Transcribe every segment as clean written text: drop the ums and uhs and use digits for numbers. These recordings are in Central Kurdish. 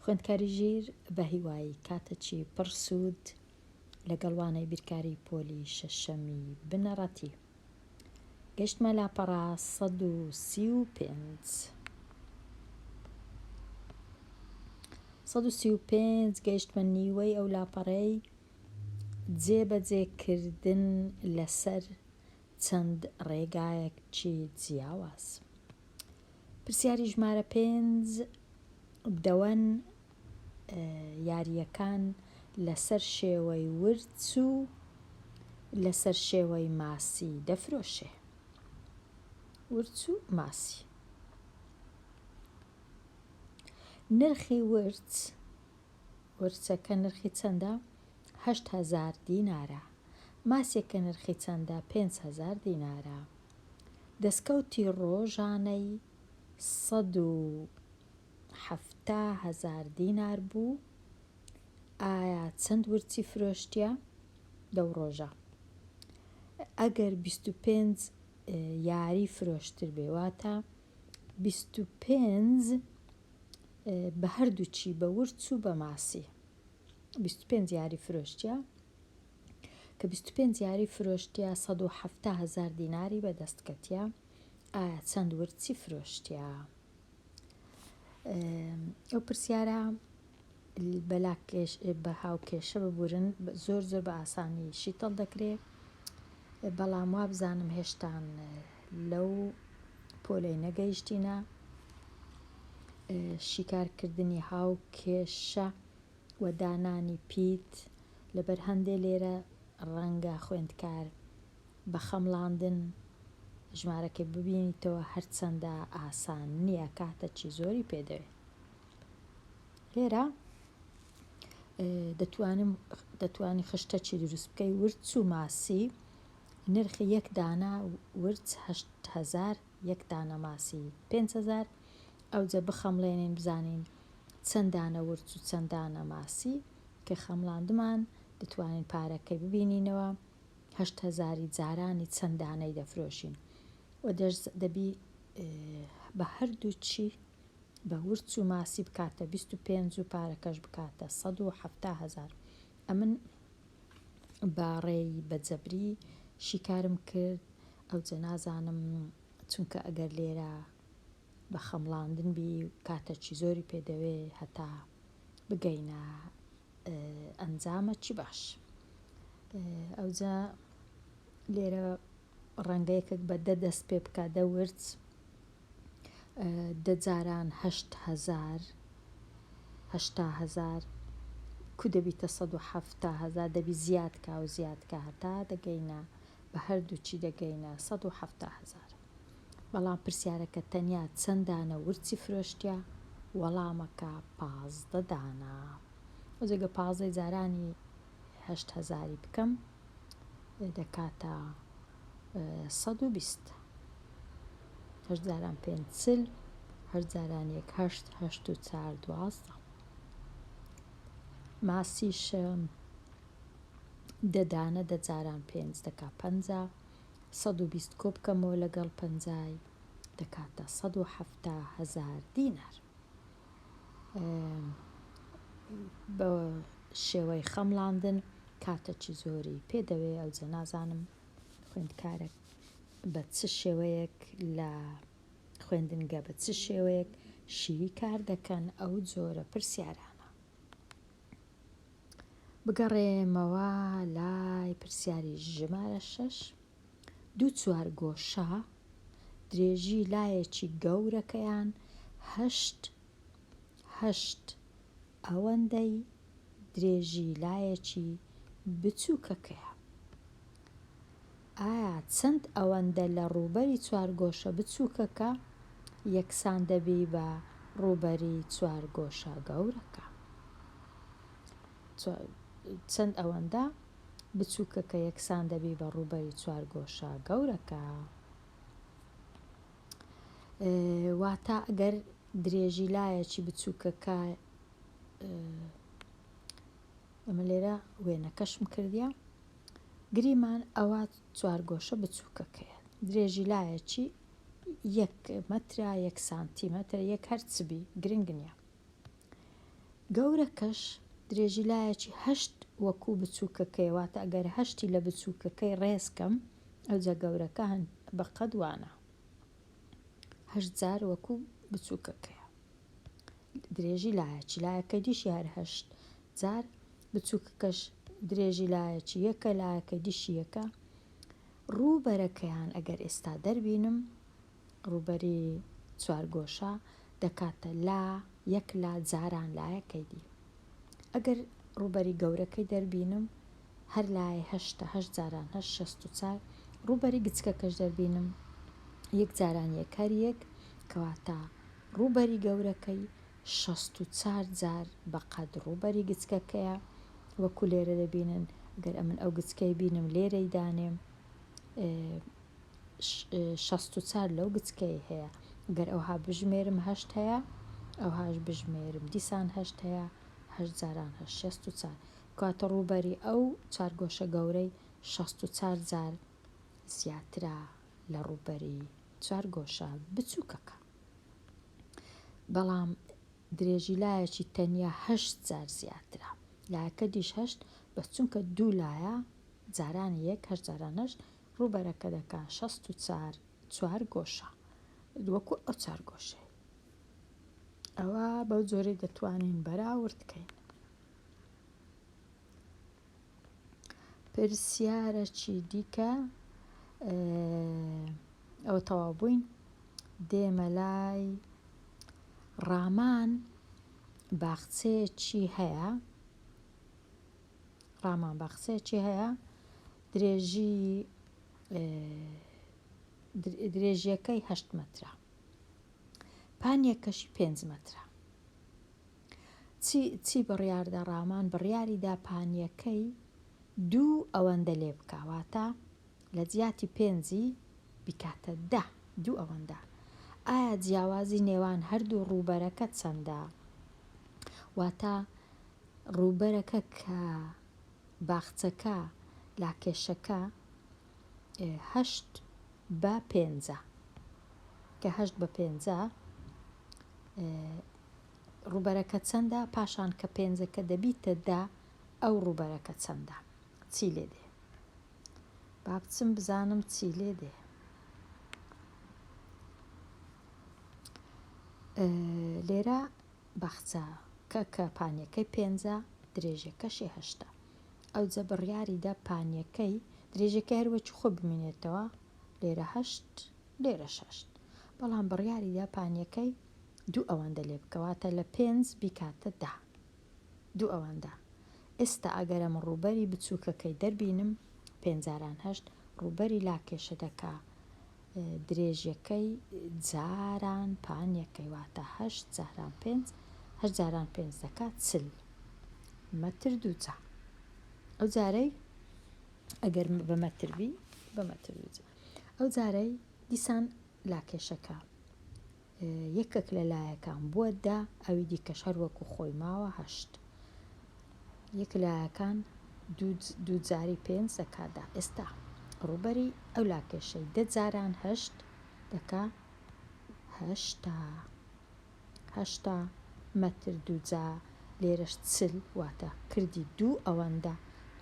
خوێندکاری ژیر بە هیوایی کاتەکی پڕ سوود لەگەڵوانەی بیرکاری پۆلی شەشەمی بنەڕەتی. گەشتمە لاپەڕا 135 گەیشتمە نیوەی ئەو لاپەڕەی جێبەجێکردن لەسەر چەند ڕێگایەکی جیاواز. پرسیاری ژمارە 5 دەوەن یاریەکان لەسەر شێوەی ورچ و لەسەر شێوەی ماسی دەفرۆشێ. ورچ و ماسی. نرخی ورچەکە نرخی چەندە؟ 8,000 دینارە. ماسێکە نرخی چەندە؟ 5,000 دینارە. دەستکەوتی ڕۆژانەی 170,000 دینار بوو. ئایا چەند ورچی فرۆشتیە دەو ڕۆژە؟ ئەگەر 25 یاری فرۆشتر بێ واتە 25 بە هەردووچی بە ورچ و بە ماسی 25 یاری فرۆشتیە کە 25 یاری فرۆشتیە 170,000 دیناری بەدەستکەتیە. ئایا چەند ورچی فرۆشتیە؟ ئەو پرسیارە بە هاوکێشە ببورن زۆر بە ئاسانی شیتەڵ دەکرێت، بەڵام وا بزانم هێشتان لەو پۆلەی نەگەیشتینە. شیکارکردنی هاوکێشە و دانانی پیت لەبەر هەندێک لێرە ڕەنگە خوێندکار بە خەمڵاندن ژمارەکەی ببینیتەوە هەرچەندە ئاسان نییە، کاتەکی زۆری پێدەوێت. لێرە دەتوانی خشتەکی دروست بکەی. ورچ و ماسی نرخی یەک دانە ورچ 8,000 یەک دانە ماسی 5,000. ئەوجە بخەمڵێنین بزانین چەندانە ورچ و چەندانە ماسی کە خەمڵاندمان دەتوانین پارەکەی ببینینەوە 8,000 جارانی چەندانەی دەفرۆشین و دەبی بە هەردووچی بە ورچ و ماسی بکاتە 25 و پارەکەش بکاتە 170,000. ئەمن باڕێی بەجەبری شیکارم کرد، ئەوجە نازانم چونکە ئەگەر لێرە بە خەمڵاندن بی کاتەکی زۆری پێدەوێ هەتا بگەینە ئەنجامەکی باش. ئەوجە لێرە ڕەنگەیەکێک بە دەست پێ بکە دە ورچ 10 جاران 80,000 کو دەبیتە 170,000 دەبی زیادکە و زیادکە هەتا دەگەینە بە هەردووچی دەگەینە 170,000. بەڵام پرسیارەکە تەنیا چەندانە ورچی فرۆشتیە؟ وەڵامەکە 15 دانە. ئەوجێگە 15 جارانی 8,000 بکەم دەکاتە 120. 8 جاران 5 40 8 جاران 1 8 8 و 4 12. ماسیش 10 دانە 10 جاران 5 دەکا 50. 120 کۆ بکەمەوە لەگەڵ 50 دەکاتە 170,000 دینار. بە شێوەی خەمڵاندن کاتەکی زۆری پێدەوێ. ئەوجە نازانم خوێندکارێک بە چ شێوەیەک لە خوێندنگە بە چ شێوەیەک شیری کار دەکەن ئەو جۆرە پرسیارانە. بگەڕێمەوە لای پرسیاری ژمارە 6. دوو چوارگۆشە درێژی لایەکی گەورەکەیان 8 ئەوەندەی درێژی لایەکی بچووکەکەیە. ئایا چەند ئەوەندە لە ڕووبەری چوارگۆشە بچووکەکە یەکسان دەبی بە ڕووبەری چوارگۆشە گەورەکە؟ چەند ئەوەندە بچووکەکە یەکسان دەبی بە ڕووبەری چوارگۆشە گەورەکە؟ واتە ئەگەر درێژی لایەکی بچووکەکە ئەمە لێرە وێنەکەشم کردیە گریمان ئەوە چوارگۆشە بچووکەکەیە درێژی لایەکی 1 مەترە 1 سانتیمەتر 1 هەرچبی گرنگ نییە. گەورەکەش درێژی لایەکی 8 وەکو بچووکەکەیواتە ئەگەر 8 لە بچووکەکەی ڕێزکەم ئەوجا گەورەکە بە قەدوانە 8 وەکو بچووکەکەیە درێژی لایەکەی دیشی هەر 8 بچووکەکەش درێژی لایەکی یەکە لایەکە دیشی یەکە ڕووبەرەکەیان ئەگەر ئێستا دەربینم ڕووبەری چوارگۆشە دەکاتە یەک لا جاران لایەکەی دی ئەگەر ڕووبەری گەورەکەی دەربینم هەر لای 8 جاران 64 ڕووبەری گچکەکەش دەربینم یەک جاران یەکەر یەک کەواتە ڕووبەری گەورەکەی 64 جار بەقەد ڕووبەری گچکەکەیە وەکو لێرە دەبینن گەر ئەمن ئەو گچکەی بینم لێرەی دانێم 64 لەو گچکەی هەیە گەر ئەوها بژمێرم 8 هەیە ئەوهاش بژمێرم دیسان 8 هەیە 8 جاران 64 کاتە ڕووبەری ئەو چارگۆشە گەورەی 64 جار زیاترا لە ڕووبەری چوارگۆشە بچووکەکە بەڵام درێژی لایەکی تەنیا 8 جار زیاترە لایەکە دیش 8 بە چونکە دوو لایە جارانی یەک 8 جارانش ڕووبەرەکە دەکا 64 چوارگۆشە وەکو ئەو چارگۆشەی ئەوە بەو جۆرەی دەتوانین بەراوردکەین پرسیارەکی دیکە ئەوە تەواو بووین دێمە لای ڕامان باخچەیەکی هەیە درێژیەکەی 8 مەترە پانیەکەشی 5 مەترە چی بڕیاردە ڕامان بڕیاریدا پانیەکەی دوو ئەوەندە لێ بکواتە لە جیاتی 5 بیکاتە 10 دوو ئەوەندە ئایا جیاوازی نێوان هەردوو ڕووبەرەکە چەندە واتە ڕووبەرەکە کە باخچەکە لاکێشەکە 8 بە 5 کە 8 بە 5 ڕووبەرەکە چەندە پاشان کە 5کە دەبیتە 10 ئەو ڕووبەرەکە چەندە چی لێ دێ با بچم بزانم چی لێ دێ لێرە باخچە کە پانیەکەی 5 درێژەکەشی 8 ئەوجە بڕیاریدا پانیەکەی درێژەکە هەروەکی خۆ بمێنێتەوە لێرە 8 لێرە 6 بەڵام بڕیاریدا پانیەکەی دوو ئەوەندە لێ بکەواتە لە 5 بیکاتە 10 دوو ئەوەندە ئێستا ئەگەرە من ڕووبەری بچووکەکەی دەربینم 5 جاران 8 ڕووبەری لاکێشە دەکا درێژەکەی جاران پانیەکەی واتە 8 جاران 5 8 جاران 5 دەکات 40 مەتر دووجا ئەو جارەی ئەگەر بە مەتربی بە مەتر دووجا ئەو جارەی دیسان لاکێشەکە یەکێک لە لایەکان بووە 10 ئەوی دیکەش هەر وەکو خۆی ماوە 8 یەک لایەکان دوو جاری 5 دەکادا ئێستا ڕووبەری ئەو لاکێشەی 10 جاران 8 دەکا 8 مەتر دووجا لێرەش 40 واتە کردی دوو ئەوەندە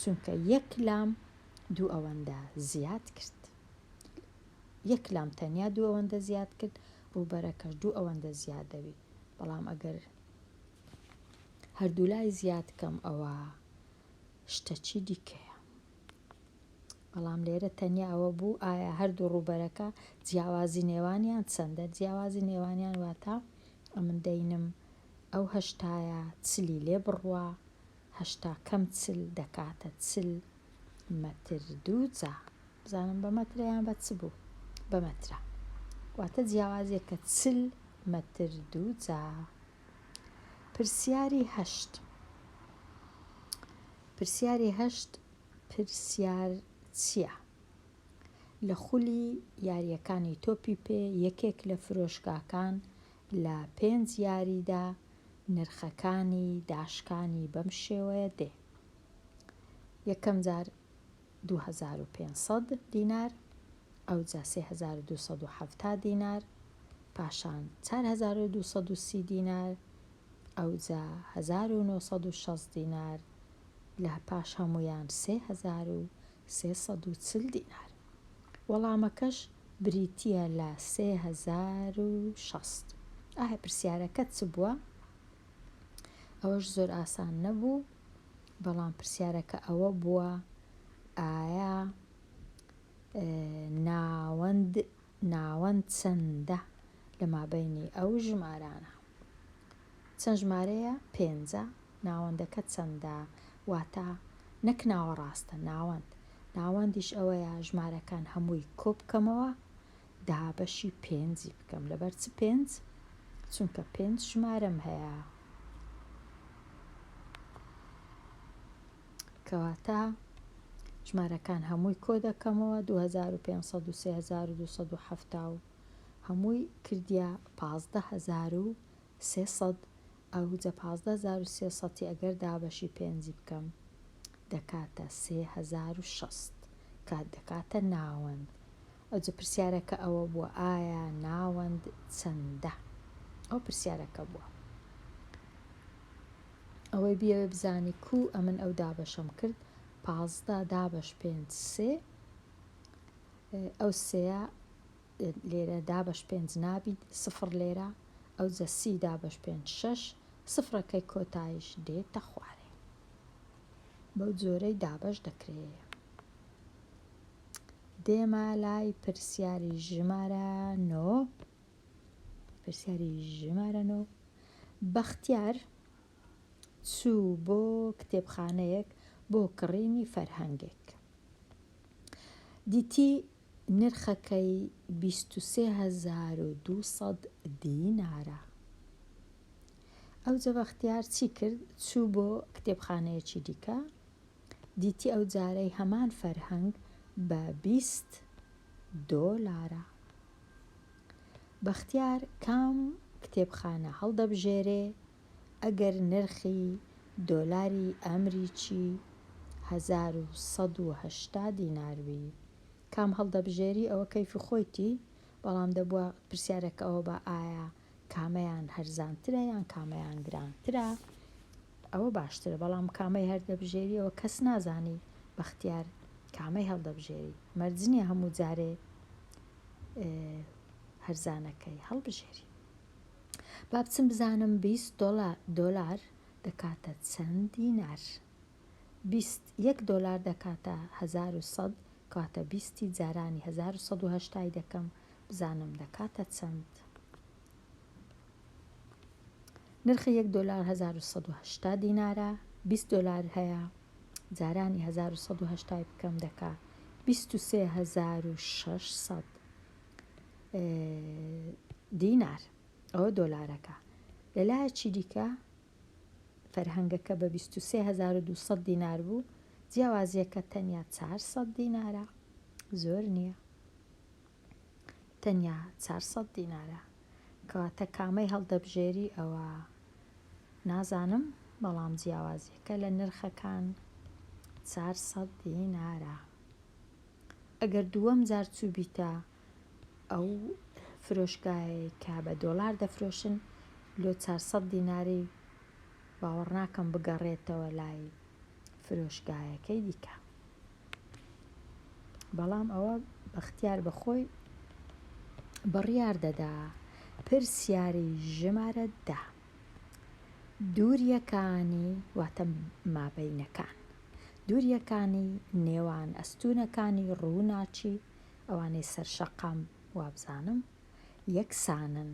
چونکە یەک لام دوو ئەوەندە زیاد کرد یەک لام تەنیا دوو ئەوەندە زیاد کرد ڕووبەرەکەش دوو ئەوەندە زیاد دەبی بەڵام ئەگەر هەردوو لای زیاد کەم ئەوە شتەچی دیکەیە بەڵام لێرە تەنیا ئەوە بوو ئایا هەردوو ڕووبەرەکە جیاوازی نێوانیان چەندە جیاوازی نێوانیان واتە ئەمن دەینم ئەو هەشتایە چلی لێ بڕوە هەشتا کەم 40 دەکاتە 40 مەتر دووجا بزانم بە مەترەیان بە چ بوو بە مەترە واتە جیاوازیەکە 40 مەتر دووجا پرسیاری 8 پرسیار چییە لە خولی یاریەکانی تۆپی پێ یەکێک لە فرۆشگاکان لە 5 یاریدا نرخەکانی داشکانی بەم شێوەیە دێ یەکەم جار 2500 دینار ئەوجا 3270 دینار پاشان 4230 دینار ئەوجا 1960 دینار لە پاش هەمویان 3340 دینار. وەڵامەکەش بریتیە لە 3060. ئایا پرسیارەکەت چ بووە؟ ئەوەش زۆر ئاسان نەبوو، بەڵام پرسیارەکە ئەوە بووە ئایا ناوەند چەندە لە مابەینی ئەو ژمارانە. چەند ژمارەیە؟ 5. ناوەندەکە چەندە؟ واتە نەک ناوەڕاستە، ناوەندیش ئەوەیە ژمارەکان هەمووی کۆبکەمەوە دابەشی 5 بکەم. لەبەر چ 5؟ چونکە 5 ژمارەم هەیە، کەواتە ژمارەکان هەمووی کۆ دەکەمەوە 2500 و 3270 هەمووی کردیا 15300. ئەوجا 15300 ئەگەر دابەشی 5 بکەم دەکاتە 3060 کات دەکاتە ناوەند. ئەوجا پرسیارەکە ئەوە بووە ئایا ناوەند چەندە؟ ئەو پرسیارەکە بووە. ئەوەی بیەوێ بزانی کو ئەمن ئەو دابەشەم کرد 15 دابەش 5 3. ئەو سەیە لێرە دابەش 5 نابیت سفر لێرە، ئەوجا 30 دابەش 5 6 سفرەکەی کۆتایش دێتە خوارێ. بەو جۆرەی دابەش دەکرێت. دێمە لای پرسیاری ژمارە 9. بەختیار چوو بۆ کتێبخانەیەک بۆ کڕینی فەرهەنگێک. دیتی نرخەکەی 23200 دینارە. ئەوجا بەختیار چی کرد؟ چوو بۆ کتێبخانەیەکی دیکە، دیتی ئەو جارەی هەمان فەرهەنگ بە 20 دۆلارە. بەختیار کام کتێبخانە هەڵدەبژێرێ ئەگەر نرخی دۆلاری ئەمریکی 1180 دینار بی؟ کام هەڵدەبژێری ئەوە کەیفی خۆیتی، بەڵام دەبووە پرسیارەکە ئەوە بە ئایا کامەیان هەرزانترە یان کامەیان گرانترە. ئەوە باشترە، بەڵام کامەی هەردەبژێری ئەوە کەس نازانی بەختیار کامەی هەڵدەبژێری، مەرجنیە هەموو جارێ هەرزانەکەی هەڵبژێری. با بچم بزانم 20 دۆلار دەکاتە چەند دینار؟ 1 دۆلار دەکاتە 1100 کاتە 20 جارانی 1180 دەکەم بزانم دەکاتە چەند. نرخی 1 دۆلار 1180 دینارە، 20 دۆلار هەیە جارانی 1180 بکەم دەکات 23600 دینار. ئەوە دۆلارەکە. لەلایەکی دیکە فەرهەنگەکە بە 23200 دینار بوو، جیاوازیەکە تەنیا 400 دینارە، زۆر نییە، تەنیا 400 دینارە. کەواتە کامەی هەڵدەبژێری ئەوە نازانم، بەڵام جیاوازیەکە لە نرخەکان 400 دینارە. ئەگەر دووەم جار چوو بیتە ئەو فرۆشگایە کە بە دۆلار دەفرۆشن لۆ 400 دیناری باوەڕ ناکەم بگەڕێتەوە لای فرۆشگایەکەی دیکە. بەڵام ئەوە بەختیار بەخۆی بڕیار دەدا پرسیاری ژمارە 10 دووریەکانی واتە مابەینەکان، دووریەکانی نێوان ئەستوونەکانی ڕووناچی ئەوانەی سەرشەقام وابزانم یەکسانن.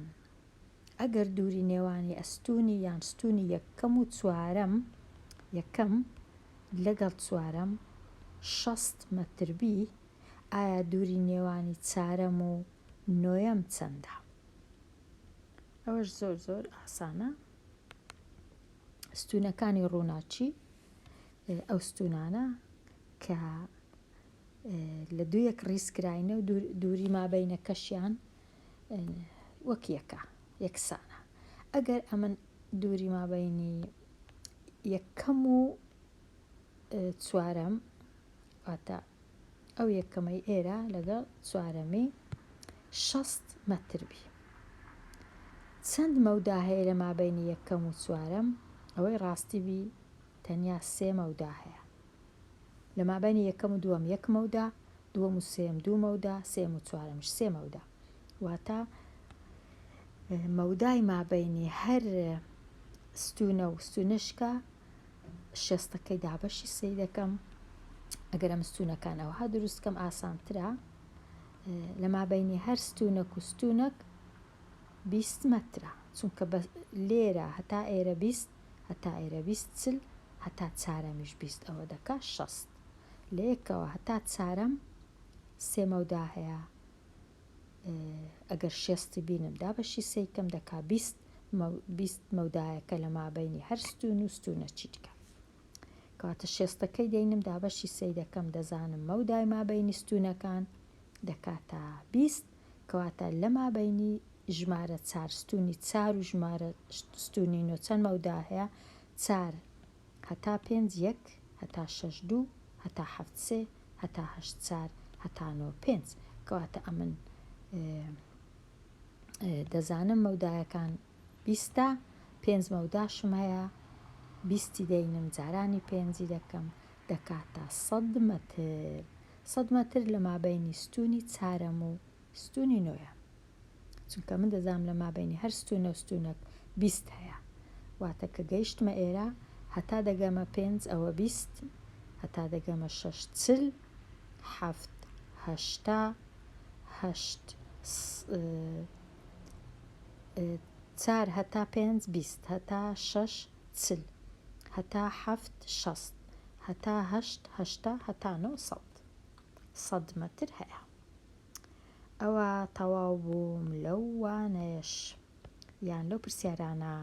ئەگەر دووری نێوانی ئەستوونی یان ستوونی یەکەم و چوارەم یەکەم لەگەڵ چوارەم 60 مەتر بی، ئایا دووری نێوانی چارەم و نۆیەم چەندە؟ ئەوەش زۆر ئاسانە. ستوونەکانی ڕووناچی ئەو ستوونانە کە لە دوویەک ڕیزکراینە و دووری مابەینەکەشیان وەک یەکسانە. ئەگەر ئەمن دووری مابەینی یەکەم و چوارەم واتە ئەو یەکەمەی ئێرە لەگەڵ چوارەمی 60 مەتر بی، چەند مەودا هەیە لە مابینی یەکەم و چوارەم ئەوەی ڕاستی بی تەنیا 3 مەودا هەیە لە مابینی یەکەم و دووەم 1 مەودا دووەم و سێم 2 مەودا سێم و چوارەمش 3 مەودا واتە مەودای مابینی هەر ستونە و ستونشکە شێستەکەی دابەشی سێ دەکەم ئەگەر ئەم ستونەکان ئەوها دروستکەم ئاسانترە لە مابینی هەر ستونەک و ستونەک 20 مەترە چونکە لێرە هەتا ئێرە 20 هەتا ئێرە 20 چل هەتا چارەمیش 20 ئەوە دەکا 60 لە یەکەوە هەتا چارەم 3 مەودا هەیە ئەگەر شێستی بینم دابەشی سێیکەم دەکا 20 مەودایەکە لە مابینی هەر ستون و ستونە چی دکە کەواتە شێستەکەی دەینم دابەشی سێی دەکەم دەزانم مەودای مابینی ستونەکان دەکاتە 20 کەواتە لە مابینی ژمارە 4 ستونی 4 و ژمارە ستونی نۆ چەند مەودا هەیە 4 هەتا 5 1 هەتا 6 2 هەتا 7 3 هەتا 8 4 هەتا 9 5 کەواتە ئەمن دەزانم مەودایەکان 20 5 مەوداشم هەیە 20 دەینم جارانی 5 دەکەم دەکاتە 100 مەتر 100 مەتر لە مابینی ستونی چارەم و ستونی نۆیە چونکە من دەزانم لە مابینی هەر ستونە و ستونەک 20 هەیە واتە کە گەیشتمە ئێرە هەتا دەگەمە 5 ئەوە 20 هەتا دەگەمە 6 40 7 هەشتا 8 4 هەتا 5 20 هەتا 6 40 هەتا 7 60 هەتا 8 هەشتا هەتا 9 100 مەتر هەیە ئەوە تەواو بووم لەو وانەیەش یان لەو پرسیارانە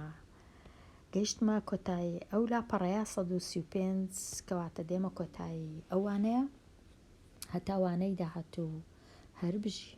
گەیشتمە کۆتایی ئەو لاپەڕەیە 135 کەواتە دێمە کۆتایی ئەوانەیە هەتا وانەی داهاتوو هەر بژی